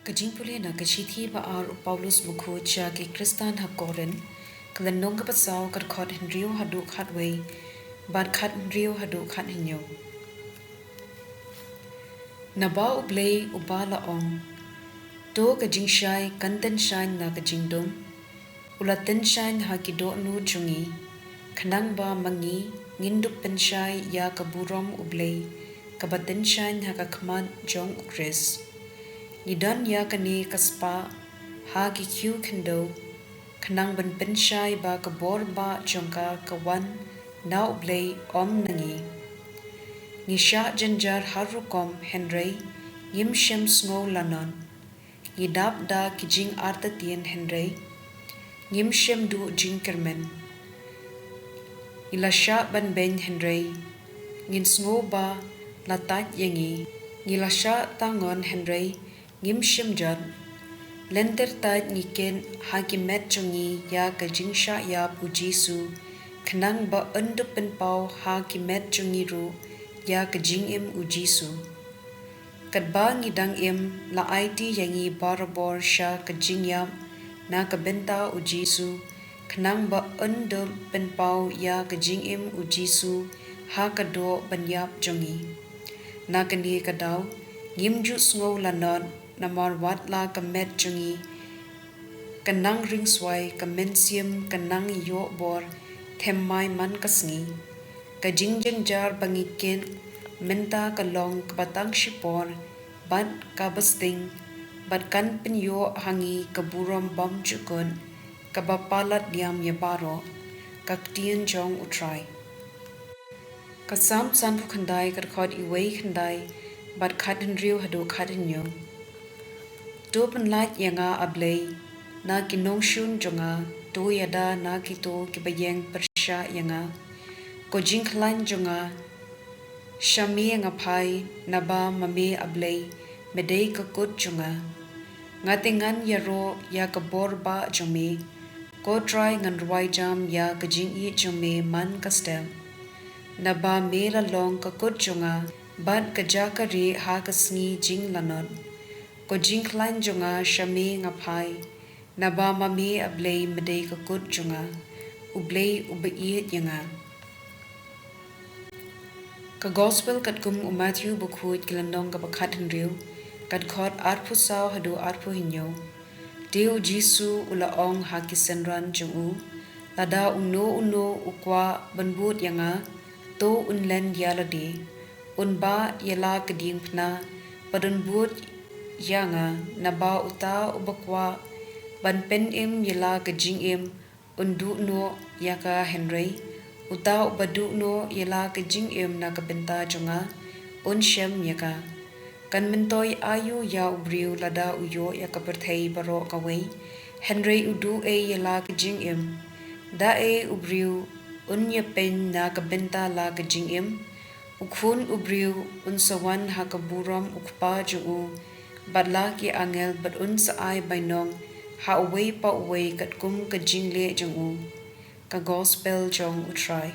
Kajingpule na kachithi ba ar Paulus mukhu cha ki Kristan ha koren klan nong ka pasaw kat khot henrio hadu khatway bad khat henrio hadu khat hinyo na ba u Blei u ba la ong to kajing shai kanten shine na kajing dom ulaten shine ha ki do nu chungi khnang ba mangi nginduk pen shai ya kaburom u Blei kabaten shine ha ka khman jong u Chris Nidan ya kani kaspa ha ki kyu kendo khnang ban pen shai ba ka bor ba chongka kawan now Blei om nangi Nisha janjar harukom Henry yim shem sngo lanon Nidap da kijing arta tien Henry yim shem du jing kermen Ilasha ban ben Henry ngin sngo ba latat yangi Nilasha tangon Henry Ngim shim jad lenter tat niken hakimet chungi ya kajing sha ya puji su khnang ba undup pen pau hakimet chungi ru ya kajing im uji su kadba ngidang im la it yangi barabor sha kajing yam na kabenta uji su khnang ba undup pen pau ya kajing im uji su ha kado banyap chungi na kani kadaw ngim ju sngo lanot namar wat la kamet chungi kanang ring swai kamensium kanang yo bor themmai man kasngi ka jingjeng jar bangiken menta kalong kabatang shipor bat kabasting bat kan pin yo hangi kaburom bam chukon kabapalat diam yabaro ktien jong utrai kasam san khandai kar khod iwei khandai bat khatin riu hadu khatin yo Dopen light yanga ablei na kinong shun jonga to yada na kito kibayeng persha yanga ko jingklan jonga shami nga phai naba mame ablei medei ka kut jonga ngatingan yaro ya kabor ba jome ko try ngan rwai jam ya kajing I jome man kastem naba mela long ka kut jonga bad kajakari ha kasngi jing lanot ko jingklan jonga shame nga phai naba mame ablei medei ka kut jonga ublei ubeit yanga ka gospel kat kum Matthew bukhut kilandong ka bakhat henriu kat khot arphu saw hadu arphu hinyo deu jisu ula ong hakisenran jungu lada uno ukwa banbut yanga to unlen yalade unba yala keding pna padun but yanga naba uta ubakwa ban pen im yala kajing im undu no yaka Henry uta ubadu no yala kajing im na kabenta jonga unshem yaka kan mentoy ayu ya ubriu lada uyo yaka perthei baro kawei Henry udu e yala kajing im da e ubriu unya pen na kabenta la kajing im ukhun ubriu unsawan hakaburam ukpa jungu badla ki angel bat un sa ai bainong ha away pa away kat kum ka jingle jong u ka gospel jong utrai